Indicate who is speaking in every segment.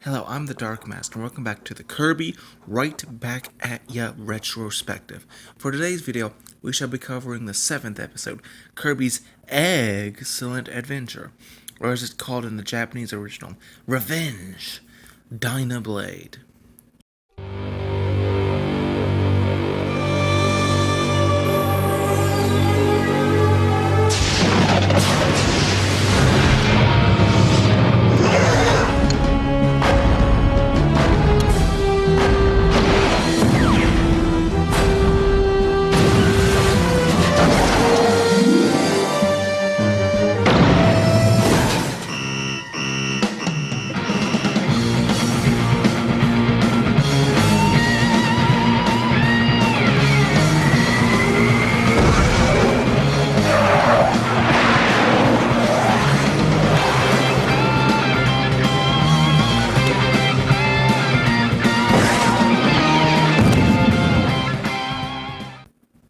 Speaker 1: Hello, I'm the Dark Master, and welcome back to the Kirby Right Back at Ya Retrospective. For today's video, we shall be covering the 7th episode, Kirby's Egg-Cellent Adventure, or as it's called in the Japanese original, Revenge, Dyna Blade.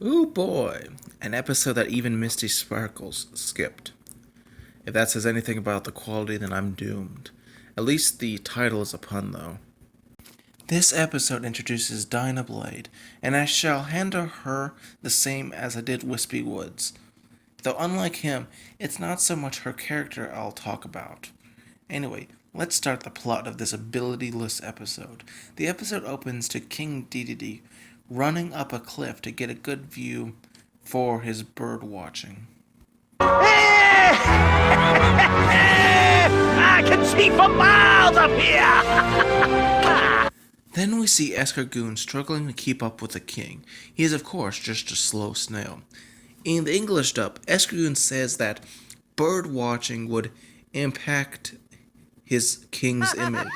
Speaker 1: Ooh boy, an episode that even Misty Sparkles skipped. If that says anything about the quality, then I'm doomed. At least the title is a pun, though. This episode introduces Dyna Blade, and I shall handle her the same as I did Wispy Woods. Though unlike him, it's not so much her character I'll talk about. Anyway, let's start the plot of this ability-less episode. The episode opens to King Dedede running up a cliff to get a good view for his bird watching.
Speaker 2: I can see for miles up here!
Speaker 1: Then we see Escargoon struggling to keep up with the king. He is, of course, just a slow snail. In the English dub, Escargoon says that bird watching would impact his king's image,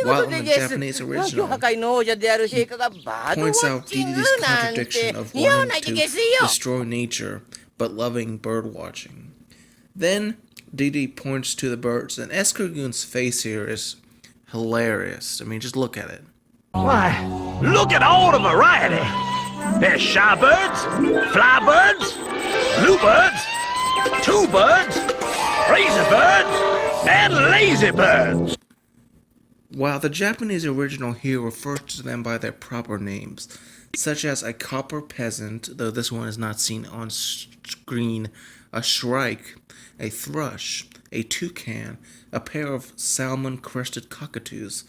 Speaker 1: while in the Japanese original, he points out Dedede's contradiction of wanting to destroy nature but loving bird watching. Then Dedede points to the birds, and Escargoon's face here is hilarious. I mean, just look at it.
Speaker 2: Why, look at all the variety. There's shorebirds, flybirds, bluebirds, two birds, razor-birds, and lazy-birds.
Speaker 1: While the Japanese original here refers to them by their proper names, such as a copper peasant, though this one is not seen on screen, a shrike, a thrush, a toucan, a pair of salmon-crested cockatoos,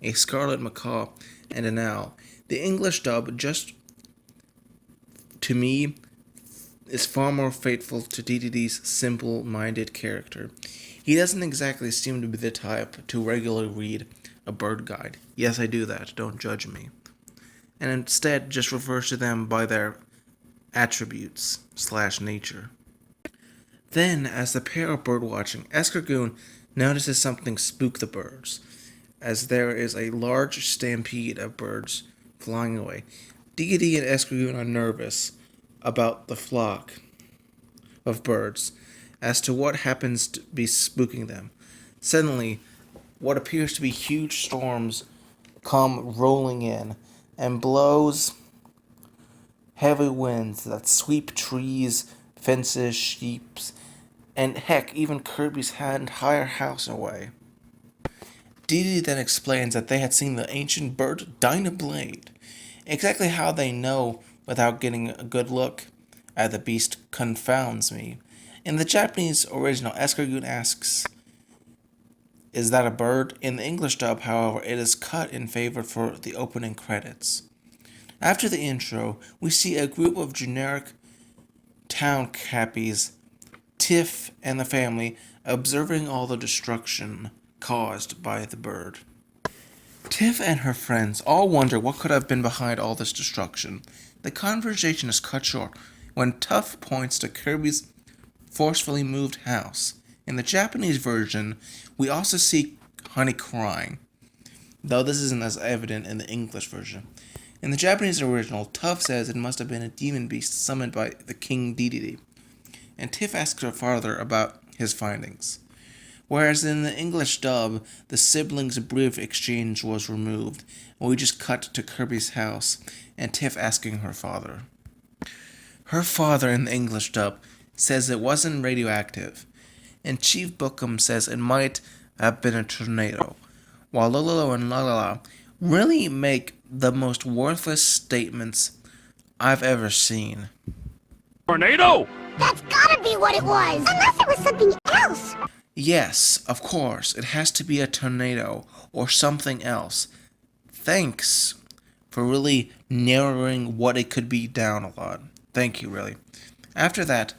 Speaker 1: a scarlet macaw, and an owl. The English dub, just to me, is far more faithful to Dedede's simple-minded character. He doesn't exactly seem to be the type to regularly read a bird guide. Yes, I do that, don't judge me. And instead just refers to them by their attributes / nature. Then, as the pair are birdwatching, Escargoon notices something spook the birds, as there is a large stampede of birds flying away. Dedede and Escargoon are nervous about the flock of birds, as to what happens to be spooking them. Suddenly, what appears to be huge storms come rolling in, and blows heavy winds that sweep trees, fences, sheep, and heck, even Kirby's entire house away. Dedede then explains that they had seen the ancient bird Dyna Blade. Exactly how they know without getting a good look at the beast confounds me. In the Japanese original, Escargoon asks, "Is that a bird?" In the English dub, however, it is cut in favor for the opening credits. After the intro, we see a group of generic town cappies, Tiff and the family, observing all the destruction caused by the bird. Tiff and her friends all wonder what could have been behind all this destruction. The conversation is cut short when Tuff points to Kirby's forcefully moved house. In the Japanese version, we also see Honey crying, though this isn't as evident in the English version. In the Japanese original, Tuff says it must have been a demon beast summoned by the King Dedede, and Tiff asks her father about his findings. Whereas in the English dub, the siblings' brief exchange was removed, and we just cut to Kirby's house and Tiff asking her father. Her father in the English dub says it wasn't radioactive, and Chief Bookham says it might have been a tornado, while Lolo and Lalala really make the most worthless statements I've ever seen.
Speaker 2: Tornado?
Speaker 3: That's gotta be what it was! Unless it was something else!
Speaker 1: Yes, of course, it has to be a tornado or something else. Thanks for really narrowing what it could be down a lot. Thank you, really. After that,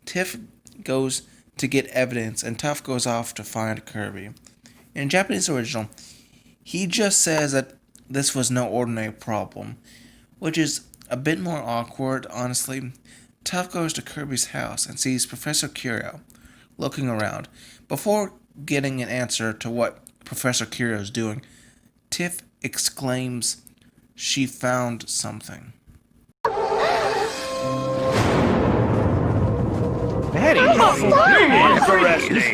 Speaker 1: Tiff goes to get evidence and Tuff goes off to find Kirby. In Japanese original, he just says that this was no ordinary problem, which is a bit more awkward, honestly. Tuff goes to Kirby's house and sees Professor Curio looking around. Before getting an answer to what Professor Curio is doing, Tiff exclaims she found something.
Speaker 2: That is interesting.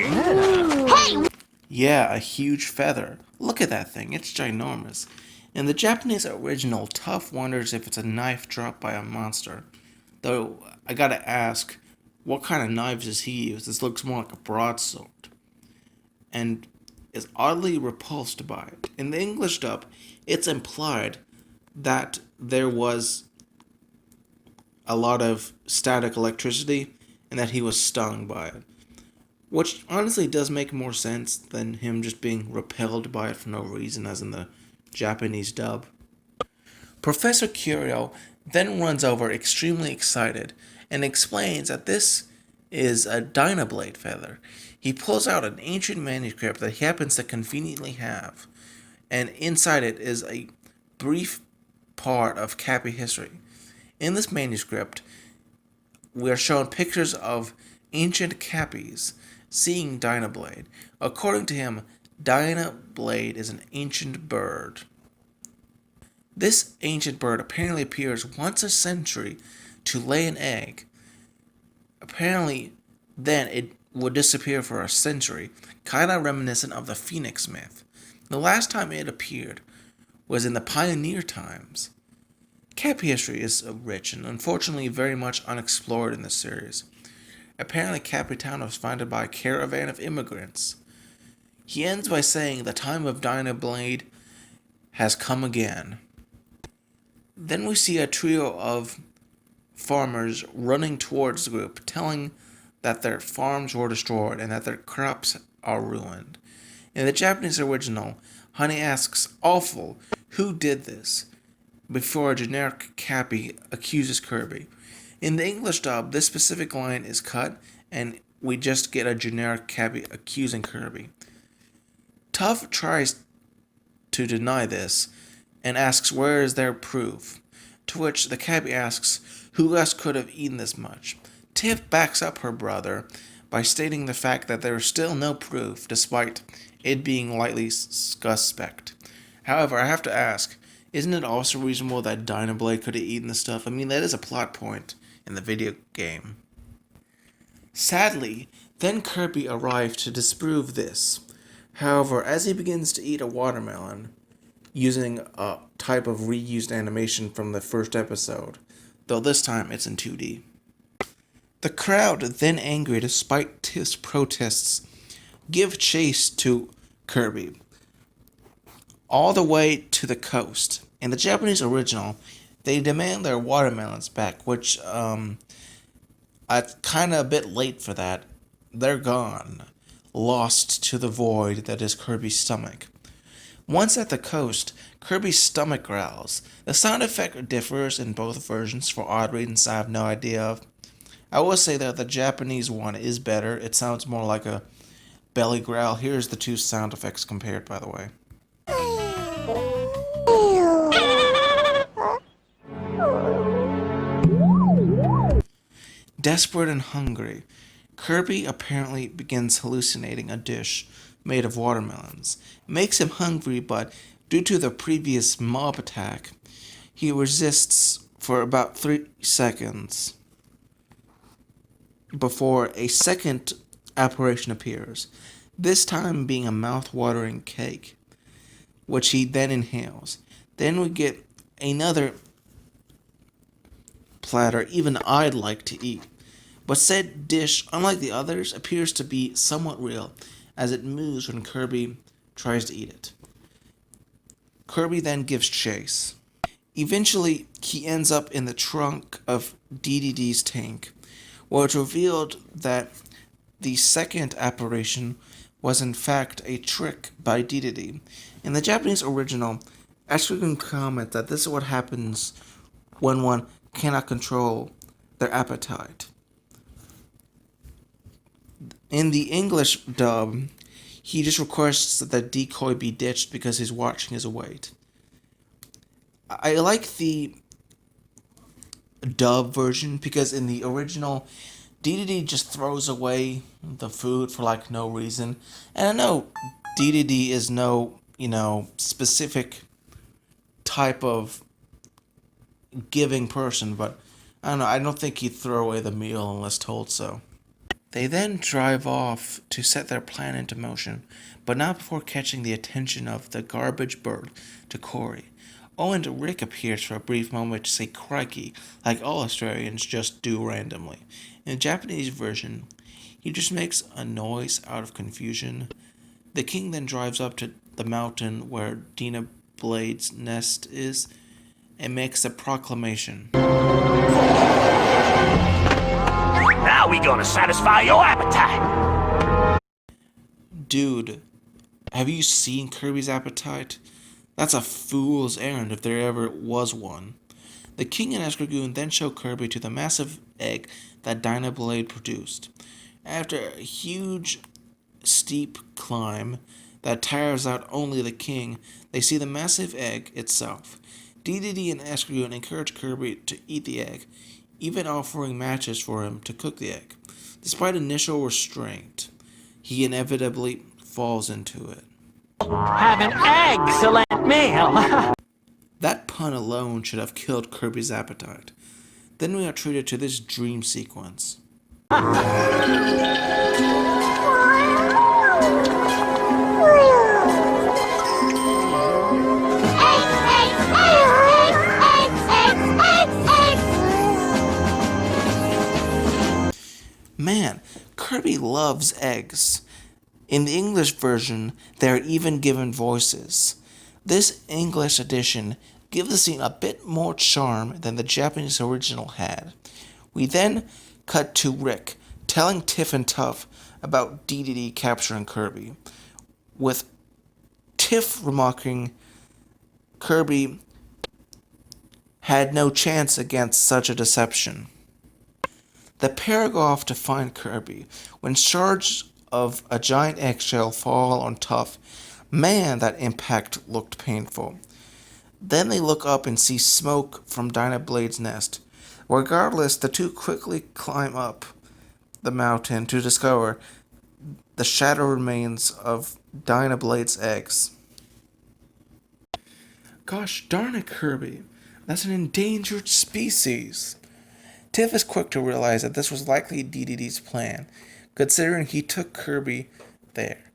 Speaker 3: Hey!
Speaker 1: Yeah, a huge feather. Look at that thing, it's ginormous. In the Japanese original, Tuff wonders if it's a knife dropped by a monster. Though, I gotta ask, what kind of knives does he use? This looks more like a broadsword. And is oddly repulsed by it. In the English dub, it's implied that there was a lot of static electricity and that he was stung by it. Which honestly does make more sense than him just being repelled by it for no reason, as in the Japanese dub. Professor Curio then runs over extremely excited and explains that this is a Dyna Blade feather. He pulls out an ancient manuscript that he happens to conveniently have, and inside it is a brief part of Cappy history. In this manuscript, we are shown pictures of ancient Cappies seeing Dyna Blade. According to him, Dyna Blade is an ancient bird. This ancient bird apparently appears once a century to lay an egg. Apparently, then it would disappear for a century, kinda reminiscent of the Phoenix myth. The last time it appeared was in the pioneer times. Cappy history is rich and unfortunately very much unexplored in this series. Apparently Cappy Town was founded by a caravan of immigrants. He ends by saying the time of Dyna Blade has come again. Then we see a trio of farmers running towards the group, telling that their farms were destroyed and that their crops are ruined. In the Japanese original, Honey asks Awful who did this before a generic Cappy accuses Kirby. In the English dub, this specific line is cut and we just get a generic Cappy accusing Kirby. Tuff tries to deny this and asks where is their proof, to which the Cappy asks who else could have eaten this much. Tiff backs up her brother by stating the fact that there is still no proof despite it being lightly suspect. However, I have to ask, isn't it also reasonable that Dyna Blade could have eaten the stuff? I mean, that is a plot point in the video game. Sadly, then Kirby arrived to disprove this. However, as he begins to eat a watermelon, using a type of reused animation from the first episode, though this time it's in 2D. The crowd, then angry despite Tiff's protests, give chase to Kirby all the way to the coast. In the Japanese original, they demand their watermelons back, which I'm kind of a bit late for that. They're gone, lost to the void that is Kirby's stomach. Once at the coast, Kirby's stomach growls. The sound effect differs in both versions for odd reasons I have no idea of. I will say that the Japanese one is better. It sounds more like a belly growl. Here's the two sound effects compared, by the way. Desperate and hungry, Kirby apparently begins hallucinating a dish made of watermelons. It makes him hungry, but due to the previous mob attack, he resists for about 3 seconds before a second apparition appears, this time being a mouth-watering cake, which he then inhales. Then we get another platter even I'd like to eat. But said dish, unlike the others, appears to be somewhat real, as it moves when Kirby tries to eat it. Kirby then gives chase. Eventually, he ends up in the trunk of DDD's tank, where it's revealed that the second apparition was in fact a trick by DDD. In the Japanese original, Ashton can comment that this is what happens when one cannot control their appetite. In the English dub, he just requests that the decoy be ditched because he's watching his weight. I like the dub version because in the original, DDD just throws away the food for like no reason. And I know DDD is no, specific type of giving person, but I don't know, I don't think he'd throw away the meal unless told so. They then drive off to set their plan into motion, but not before catching the attention of the garbage bird, Takori. And Rick appears for a brief moment to say crikey, like all Australians just do randomly. In the Japanese version, he just makes a noise out of confusion. The king then drives up to the mountain where Dyna Blade's nest is and makes a proclamation.
Speaker 2: Now we gonna satisfy your appetite.
Speaker 1: Dude, have you seen Kirby's appetite? That's a fool's errand if there ever was one. The king and Escargoon then show Kirby to the massive egg that Dyna Blade produced. After a huge, steep climb that tires out only the king, they see the massive egg itself. DDD and Escargoon encourage Kirby to eat the egg, even offering matches for him to cook the egg. Despite initial restraint, he inevitably falls into it.
Speaker 4: Have an egg-cellent meal.
Speaker 1: That pun alone should have killed Kirby's appetite. Then we are treated to this dream sequence. Man, Kirby loves eggs. In the English version, they are even given voices. This English edition gives the scene a bit more charm than the Japanese original had. We then cut to Rick telling Tiff and Tuff about DDD capturing Kirby, with Tiff remarking Kirby had no chance against such a deception. The pair go off to find Kirby. When shards of a giant eggshell fall on Tuff, man, that impact looked painful. Then they look up and see smoke from Dyna Blade's nest. Regardless, the two quickly climb up the mountain to discover the shattered remains of Dyna Blade's eggs. Gosh darn it, Kirby. That's an endangered species. Tiff is quick to realize that this was likely DDD's plan, considering he took Kirby there.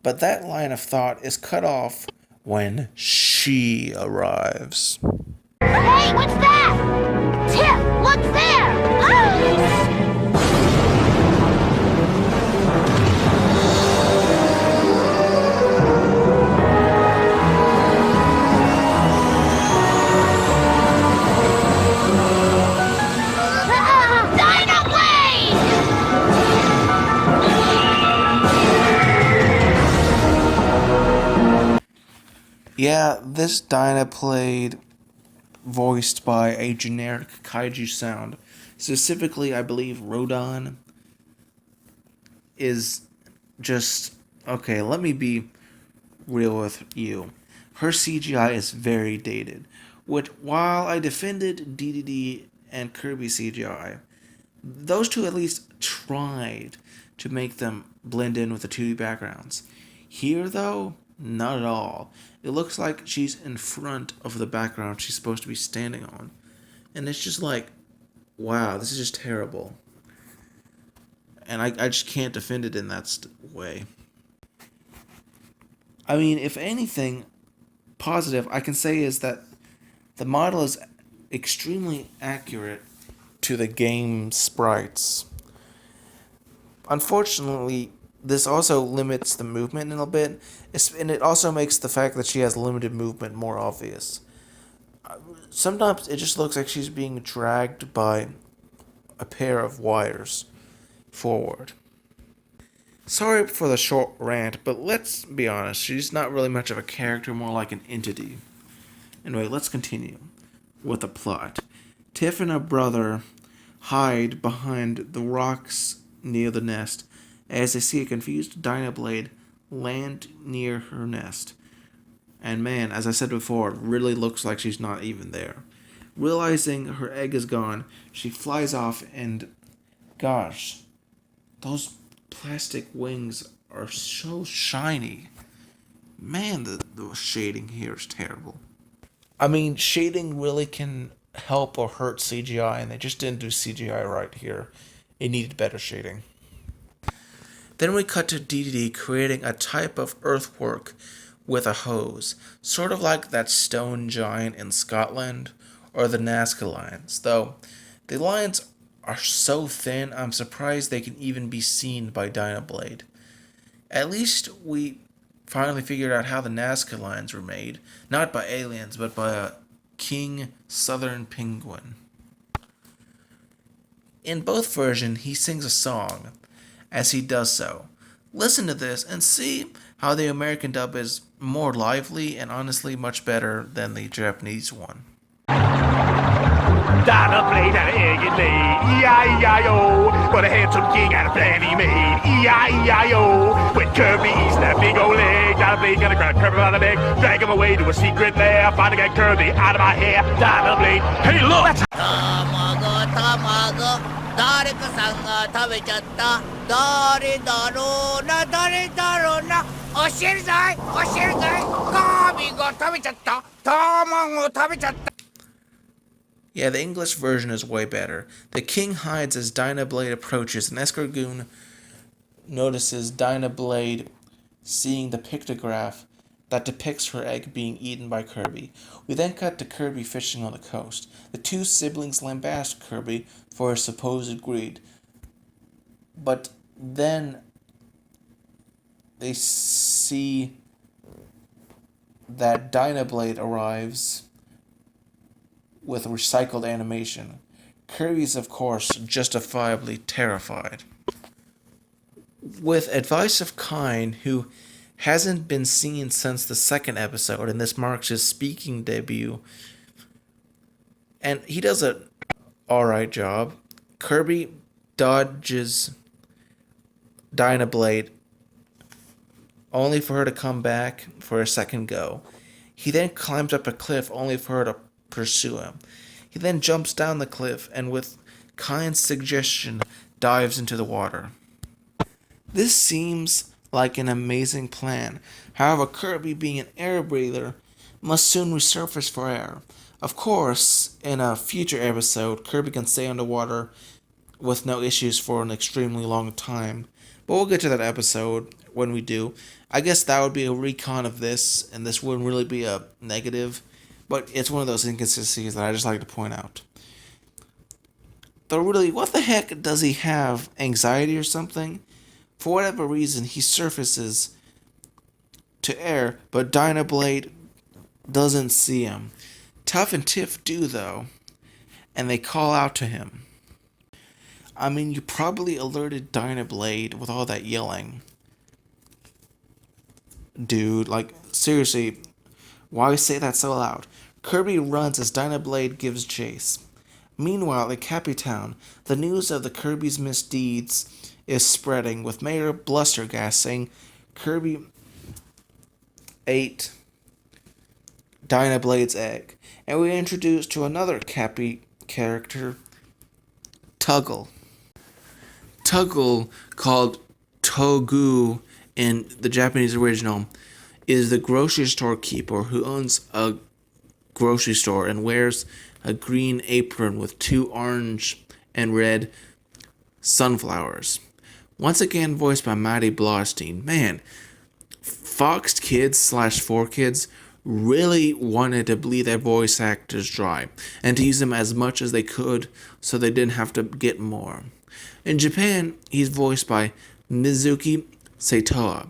Speaker 1: But that line of thought is cut off when she arrives.
Speaker 3: Hey, what's that? Tiff, look there! Oh!
Speaker 1: Yeah, this Dyna Blade voiced by a generic kaiju sound. Specifically, I believe Rodon is just... Okay, let me be real with you. Her CGI is very dated. While I defended DDD and Kirby CGI, those two at least tried to make them blend in with the 2D backgrounds. Here, though, not at all. It looks like she's in front of the background she's supposed to be standing on. And it's just like, wow, this is just terrible. And I just can't defend it in that way. I mean, if anything positive I can say is that the model is extremely accurate to the game sprites. Unfortunately, this also limits the movement a little bit, and it also makes the fact that she has limited movement more obvious. Sometimes it just looks like she's being dragged by a pair of wires forward. Sorry for the short rant, but let's be honest, she's not really much of a character, more like an entity. Anyway, let's continue with the plot. Tiff and her brother hide behind the rocks near the nest as they see a confused Dyna Blade land near her nest. And man, as I said before, it really looks like she's not even there. Realizing her egg is gone, she flies off and, gosh, those plastic wings are so shiny. Man, the shading here is terrible. I mean, shading really can help or hurt CGI, and they just didn't do CGI right here. It needed better shading. Then we cut to DDD creating a type of earthwork with a hose, sort of like that stone giant in Scotland, or the Nazca lines, though the lines are so thin, I'm surprised they can even be seen by Dyna Blade. At least we finally figured out how the Nazca lines were made, not by aliens, but by a king southern penguin. In both versions, he sings a song as he does so. Listen to this and see how the American dub is more lively and honestly much better than the Japanese one.
Speaker 2: Dyna Blade and Egg-Cellent, E-I-E-I-O. What a handsome king and a plan he made, E-I-E-I-O. When Kirby eats that big old leg, Dyna Blade gonna grab Kirby by the neck, drag him away to a secret lair, finally get Kirby out of my hair. Dyna Blade, hey look!
Speaker 5: Tamago, 誰かさんが食べちゃった。誰だろうな、誰だろうな。教えるぞい、教えるぞい。カービィが食べちゃった。卵食べちゃった。
Speaker 1: Yeah, the English version is way better. The king hides as Dyna Blade approaches, and Escargoon notices Dyna Blade seeing the pictograph that depicts her egg being eaten by Kirby. We then cut to Kirby fishing on the coast. The two siblings lambast Kirby for his supposed greed. But then they see that Dyna Blade arrives with recycled animation. Kirby's, of course, justifiably terrified. With advice of Kine, who hasn't been seen since the second episode, and this marks his speaking debut, and he does an alright job, Kirby dodges Dyna Blade only for her to come back for a second go. He then climbs up a cliff only for her to pursue him. He then jumps down the cliff and with Kine's suggestion dives into the water. This seems like an amazing plan. However, Kirby, being an air breather, must soon resurface for air. Of course, in a future episode, Kirby can stay underwater with no issues for an extremely long time. But we'll get to that episode when we do. I guess that would be a recon of this, and this wouldn't really be a negative. But it's one of those inconsistencies that I just like to point out. Though really, what the heck does he have? Anxiety or something? For whatever reason, he surfaces to air, but Dyna Blade doesn't see him. Tuff and Tiff do, though, and they call out to him. I mean, you probably alerted Dyna Blade with all that yelling. Dude, like, seriously, why say that so loud? Kirby runs as Dyna Blade gives chase. Meanwhile, at Cappy Town, the news of the Kirby's misdeeds is spreading, with Mayor Blustergas saying Kirby ate Dyna Blade's egg. And we're introduced to another Cappy character, Tuggle. Tuggle, called Togu in the Japanese original, is the grocery store keeper who owns a grocery store and wears a green apron with 2 orange and red sunflowers. Once again voiced by Maddie Blaustein. Man, Fox Kids / 4Kids really wanted to bleed their voice actors dry and to use them as much as they could so they didn't have to get more. In Japan, he's voiced by Mizuki Satoa.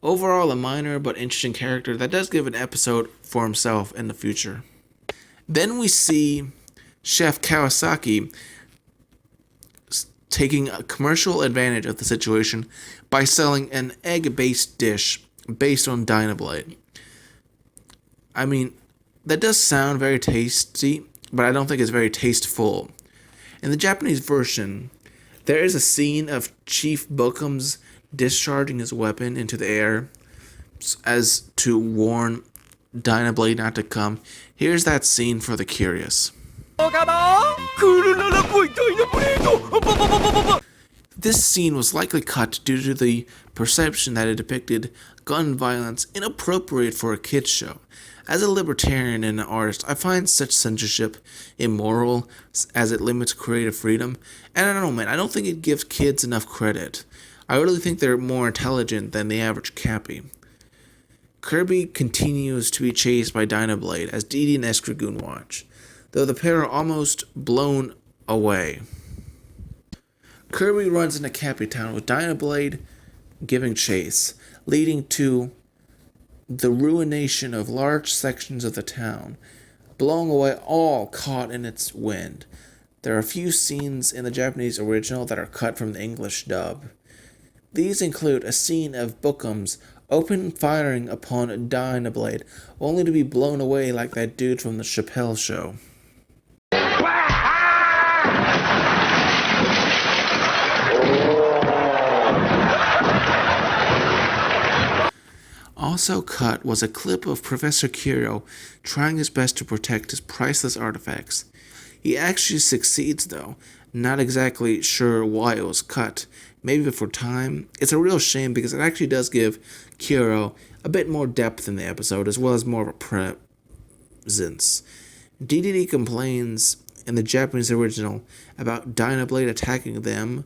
Speaker 1: Overall, a minor but interesting character that does give an episode for himself in the future. Then we see Chef Kawasaki taking a commercial advantage of the situation by selling an egg-based dish based on Dyna Blade. I mean, that does sound very tasty, but I don't think it's very tasteful. In the Japanese version, there is a scene of Chief Bookums discharging his weapon into the air as to warn Dyna Blade not to come. Here's that scene for the curious. This scene was likely cut due to the perception that it depicted gun violence inappropriate for a kids show. As a libertarian and an artist, I find such censorship immoral as it limits creative freedom. And I don't know, man, I don't think it gives kids enough credit. I really think they're more intelligent than the average Cappy. Kirby continues to be chased by Dyna Blade as Dee Dee and S. Dragoon watch, though the pair are almost blown away. Kirby runs into Cappy Town with Dyna Blade giving chase, leading to the ruination of large sections of the town, blowing away all caught in its wind. There are a few scenes in the Japanese original that are cut from the English dub. These include a scene of Bookums open firing upon Dyna Blade, only to be blown away like that dude from the Chappelle Show. Also cut was a clip of Professor Curio trying his best to protect his priceless artifacts. He actually succeeds though, not exactly sure why it was cut, maybe for time. It's a real shame because it actually does give Curio a bit more depth in the episode as well as more of a presence. DDD complains in the Japanese original about Dyna Blade attacking them,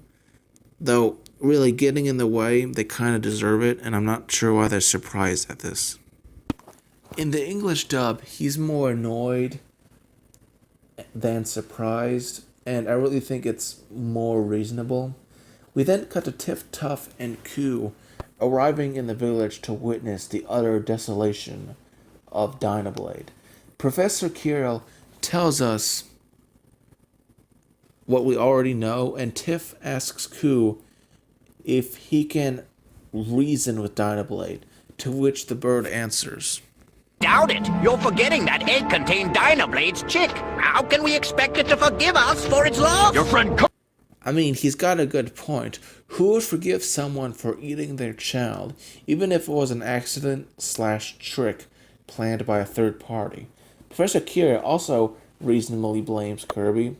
Speaker 1: though really getting in the way, they kind of deserve it, and I'm not sure why they're surprised at this. In the English dub, he's more annoyed than surprised, and I really think it's more reasonable. We then cut to Tiff, Tuff, and Koo arriving in the village to witness the utter desolation of Dyna Blade. Professor Kirill tells us what we already know, and Tiff asks Koo if he can reason with Dyna Blade, to which the bird answers,
Speaker 5: Doubt it. You're forgetting that egg contained Dyna Blade's chick. How can we expect it to forgive us for its love?
Speaker 2: Your friend
Speaker 1: I mean, he's got a good point. Who would forgive someone for eating their child, even if it was an accident/trick planned by a third party? Professor Kira also reasonably blames Kirby.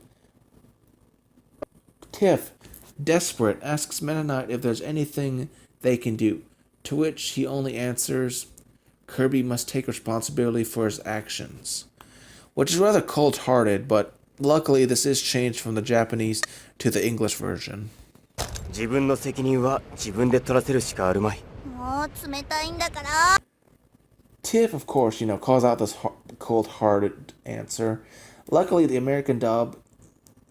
Speaker 1: Tiff, desperate, asks Mennonite if there's anything they can do, to which he only answers, Kirby must take responsibility for his actions. Which is rather cold-hearted, but luckily this is changed from the Japanese to the English version.
Speaker 6: 自分の責任は自分で取らせるしかあるまい。
Speaker 3: もう冷たいんだから。
Speaker 1: Tiff, of course, calls out this cold-hearted answer. Luckily, the American dub,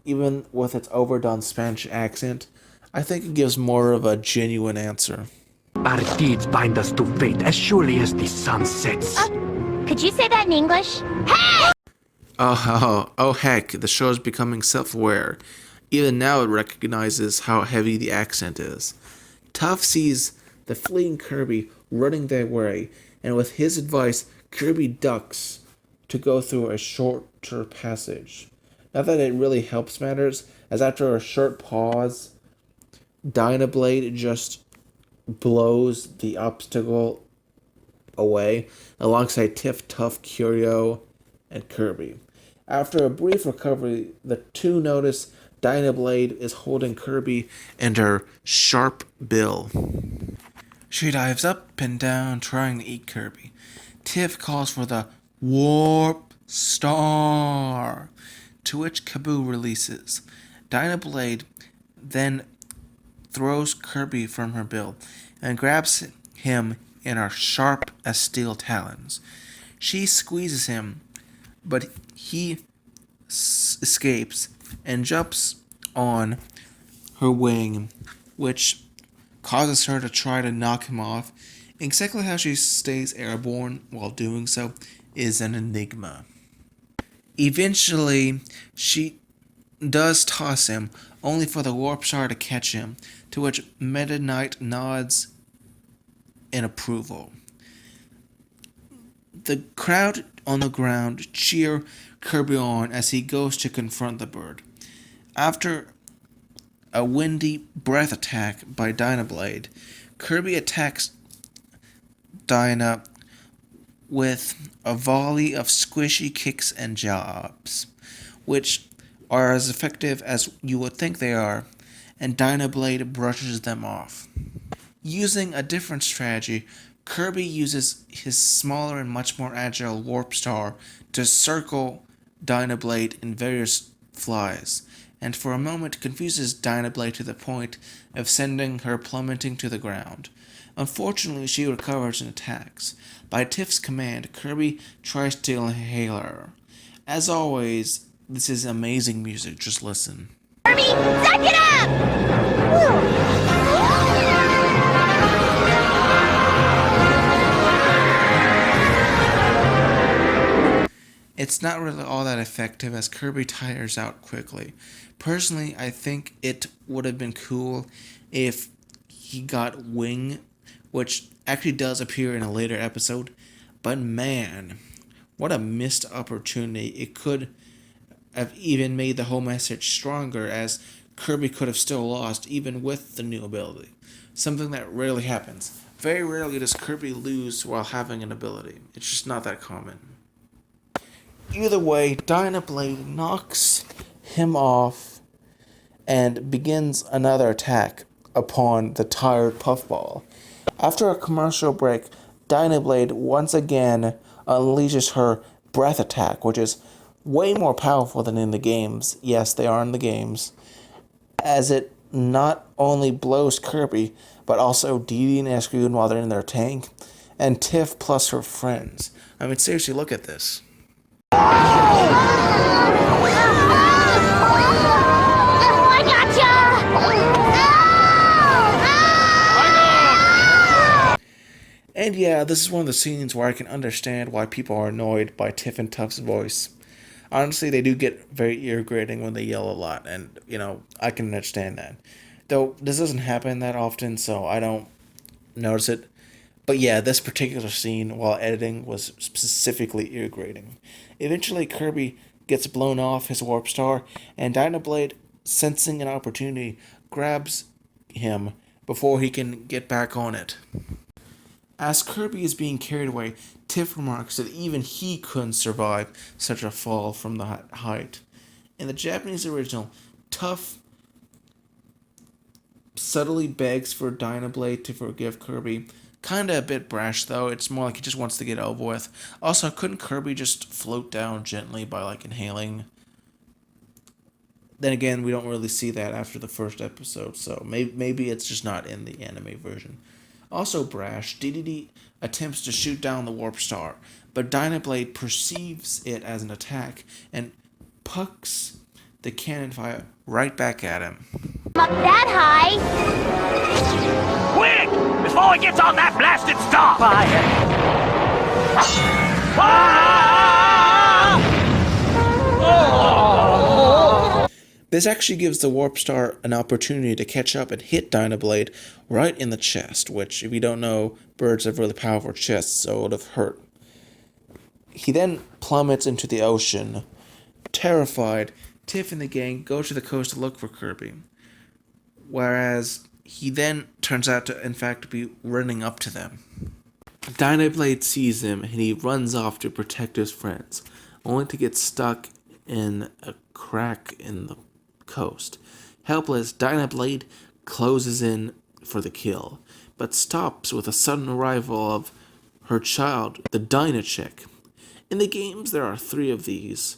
Speaker 1: even with its overdone Spanish accent, I think it gives more of a genuine answer.
Speaker 4: Our deeds bind us to fate as surely as the sun sets.
Speaker 3: Could you say that in English? Hey!
Speaker 1: Oh heck, the show is becoming self-aware. Even now it recognizes how heavy the accent is. Tuff sees the fleeing Kirby running their way, and with his advice, Kirby ducks to go through a shorter passage. Not that it really helps matters, as after a short pause, Dyna Blade just blows the obstacle away, alongside Tiff, Tuff, Curio, and Kirby. After a brief recovery, the two notice Dyna Blade is holding Kirby and her sharp bill. She dives up and down trying to eat Kirby. Tiff calls for the Warp Star, to which Kaboo releases. Dyna Blade then throws Kirby from her bill and grabs him in her sharp as steel talons. She squeezes him, but he escapes and jumps on her wing, which causes her to try to knock him off. Exactly how she stays airborne while doing so is an enigma. Eventually, she does toss him, only for the Warp Star to catch him, to which Meta Knight nods in approval. The crowd on the ground cheer Kirby on as he goes to confront the bird. After a windy breath attack by Dyna Blade, Kirby attacks Dyna with a volley of squishy kicks and jabs, which are as effective as you would think they are, and Dyna Blade brushes them off. Using a different strategy, Kirby uses his smaller and much more agile Warp Star to circle Dyna Blade in various flies, and for a moment confuses Dyna Blade to the point of sending her plummeting to the ground. Unfortunately, she recovers and attacks. By Tiff's command, Kirby tries to inhale her. As always, this is amazing music, just listen.
Speaker 3: Kirby, suck it up!
Speaker 1: It's not really all that effective as Kirby tires out quickly. Personally, I think it would have been cool if he got Wing, which actually does appear in a later episode, but man, what a missed opportunity. It could have even made the whole message stronger, as Kirby could have still lost even with the new ability. Something that rarely happens. Very rarely does Kirby lose while having an ability. It's just not that common. Either way, Dyna Blade knocks him off and begins another attack upon the tired Puffball. After a commercial break, Dyna Blade once again unleashes her breath attack, which is way more powerful than in the games. Yes, they are in the games. As it not only blows Kirby, but also Dee Dee and Escroon while they're in their tank, and Tiff plus her friends. I mean, seriously, look at this.
Speaker 3: Oh, I gotcha!
Speaker 1: And yeah, this is one of the scenes where I can understand why people are annoyed by Tiff and Tuff's voice. Honestly, they do get very irritating when they yell a lot, and, I can understand that. Though, this doesn't happen that often, so I don't notice it. But yeah, this particular scene, while editing, was specifically irritating. Eventually, Kirby gets blown off his Warp Star, and Dyna Blade, sensing an opportunity, grabs him before he can get back on it. As Kirby is being carried away, Tiff remarks that even he couldn't survive such a fall from the height. In the Japanese original, Tuff subtly begs for Dyna Blade to forgive Kirby. Kinda a bit brash though, it's more like he just wants to get over with. Also, couldn't Kirby just float down gently by inhaling? Then again, we don't really see that after the first episode, so maybe it's just not in the anime version. Also brash, DDD attempts to shoot down the Warp Star, but Dyna Blade perceives it as an attack and pucks the cannon fire right back at him.
Speaker 3: I'm up that high.
Speaker 2: Quick! Before he gets on that blasted star! Fire!
Speaker 1: This actually gives the Warp Star an opportunity to catch up and hit Dyna Blade right in the chest, which, if you don't know, birds have really powerful chests, so it would have hurt. He then plummets into the ocean. Terrified, Tiff and the gang go to the coast to look for Kirby, whereas he then turns out to, in fact, be running up to them. Dyna Blade sees him, and he runs off to protect his friends, only to get stuck in a crack in the coast. Helpless, Dyna Blade closes in for the kill, but stops with a sudden arrival of her child, the Dyna Chick. In the games, there are 3 of these,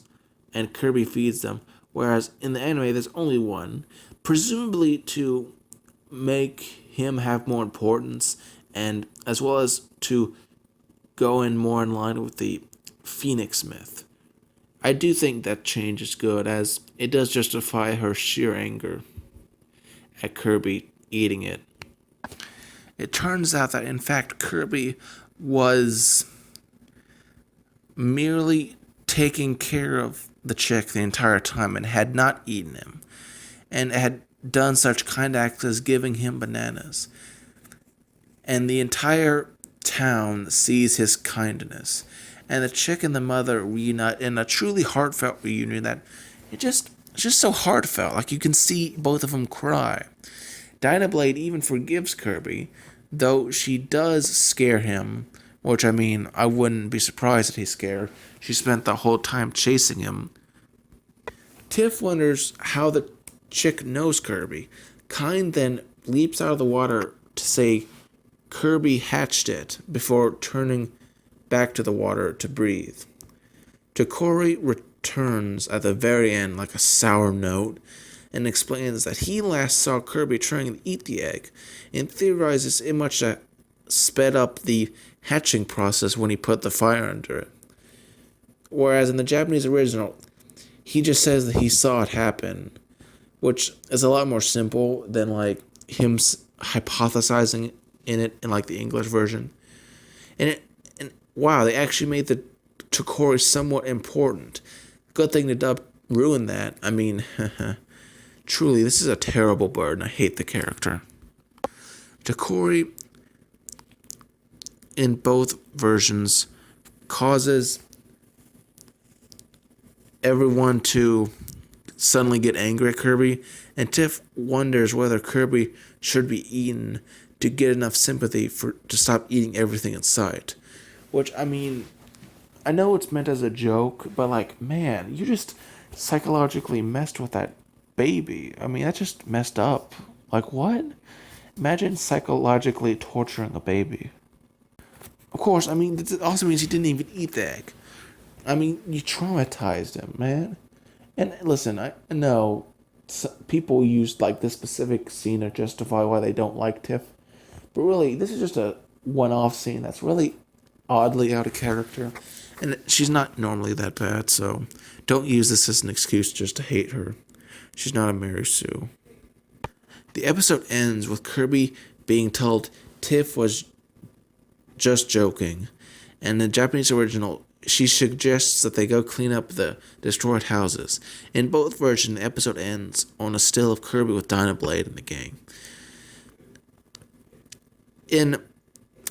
Speaker 1: and Kirby feeds them, whereas in the anime, there's only one, presumably to make him have more importance, and as well as to go in more in line with the Phoenix myth. I do think that change is good, as it does justify her sheer anger at Kirby eating it. It turns out that, in fact, Kirby was merely taking care of the chick the entire time and had not eaten him, and had done such kind acts as giving him bananas. And the entire town sees his kindness. And the chick and the mother reunite in a truly heartfelt reunion that it's just so heartfelt. Like, you can see both of them cry. Dyna Blade even forgives Kirby, though she does scare him, which, I mean, I wouldn't be surprised if he's scared. She spent the whole time chasing him. Tiff wonders how the chick knows Kirby. Kind then leaps out of the water to say Kirby hatched it before turning back to the water to breathe. Takori returns at the very end like a sour note and explains that he last saw Kirby trying to eat the egg, and theorizes it must have sped up the hatching process when he put the fire under it. Whereas in the Japanese original, he just says that he saw it happen, which is a lot more simple than like him hypothesizing in it in like the English version. And wow, they actually made the Takori somewhat important. Good thing the dub ruined that. I mean, truly, this is a terrible bird, and I hate the character. Takori, in both versions, causes everyone to suddenly get angry at Kirby, and Tiff wonders whether Kirby should be eaten to get enough sympathy to stop eating everything in sight. Which, I mean, I know it's meant as a joke, but like, man, you just psychologically messed with that baby. I mean, that's just messed up. Like, what? Imagine psychologically torturing a baby. Of course, I mean, it also means he didn't even eat the egg. I mean, you traumatized him, man. And listen, I know people use like this specific scene to justify why they don't like Tiff, but really, this is just a one-off scene that's really oddly out of character, and she's not normally that bad, so don't use this as an excuse just to hate her. She's not a Mary Sue. The episode ends with Kirby being told Tiff was just joking, and in the Japanese original, she suggests that they go clean up the destroyed houses. In both versions, the episode ends on a still of Kirby with Dyna Blade and the gang.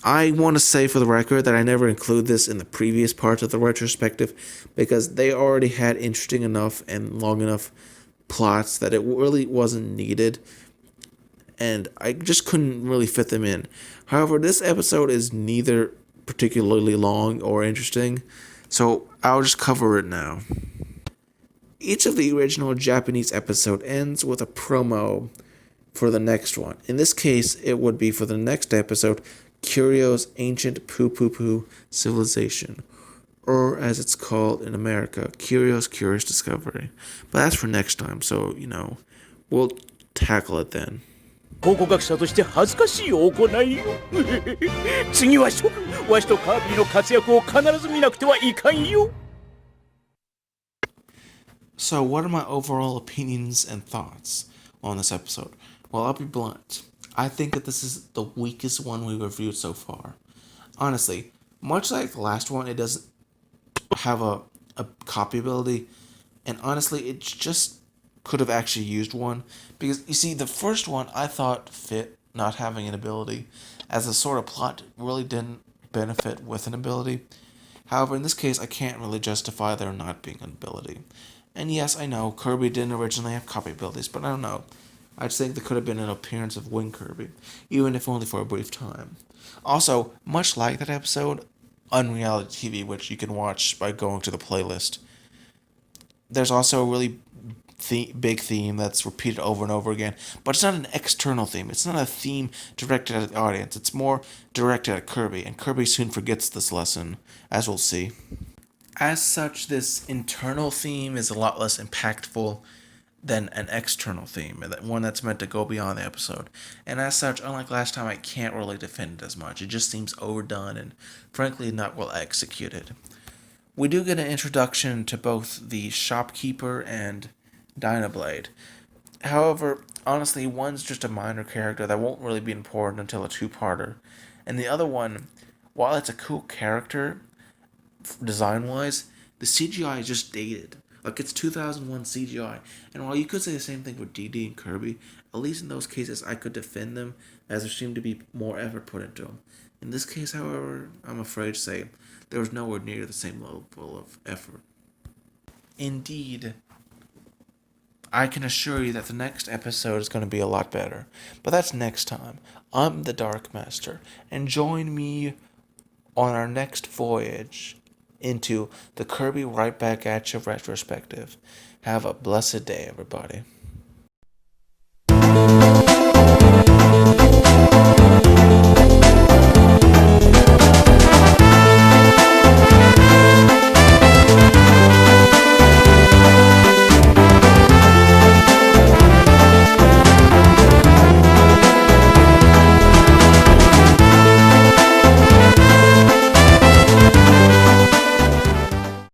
Speaker 1: I want to say for the record that I never include this in the previous parts of the retrospective because they already had interesting enough and long enough plots that it really wasn't needed, and I just couldn't really fit them in. However, this episode is neither particularly long or interesting, so I'll just cover it now. Each of the original Japanese episode ends with a promo for the next one. In this case, it would be for the next episode, Curio's Ancient Poo Poo Poo Civilization, or as it's called in America, Curio's Curious Discovery. But that's for next time, so, we'll tackle it then.
Speaker 7: 考古学者として恥ずかしい行いよ次は諸君わしとカービィの活躍を必ず見なくてはいかんよ
Speaker 1: So what are my overall opinions and thoughts on this episode? Well, I'll be blunt. I think that this is the weakest one we've reviewed so far. Honestly, much like the last one, it doesn't have a copy ability, and honestly, it just could have actually used one, because you see, the first one I thought fit not having an ability, as the sort of plot really didn't benefit with an ability. However, in this case, I can't really justify there not being an ability. And yes, I know Kirby didn't originally have copy abilities, but I don't know. I just think there could have been an appearance of Wing Kirby, even if only for a brief time. Also, much like that episode, Unreality TV, which you can watch by going to the playlist, there's also a really big theme that's repeated over and over again, but it's not an external theme. It's not a theme directed at the audience. It's more directed at Kirby, and Kirby soon forgets this lesson, as we'll see. As such, this internal theme is a lot less impactful than an external theme, one that's meant to go beyond the episode. And as such, unlike last time, I can't really defend it as much. It just seems overdone and, frankly, not well executed. We do get an introduction to both the shopkeeper and Dyna Blade. However, honestly, one's just a minor character that won't really be important until a two-parter. And the other one, while it's a cool character, design-wise, the CGI is just dated. Like, it's 2001 CGI. And while you could say the same thing with DD and Kirby, at least in those cases I could defend them, as there seemed to be more effort put into them. In this case, however, I'm afraid to say there was nowhere near the same level of effort. Indeed, I can assure you that the next episode is going to be a lot better. But that's next time. I'm the Dark Master, and join me on our next voyage into the Kirby Right Back at You retrospective. Have a blessed day, everybody.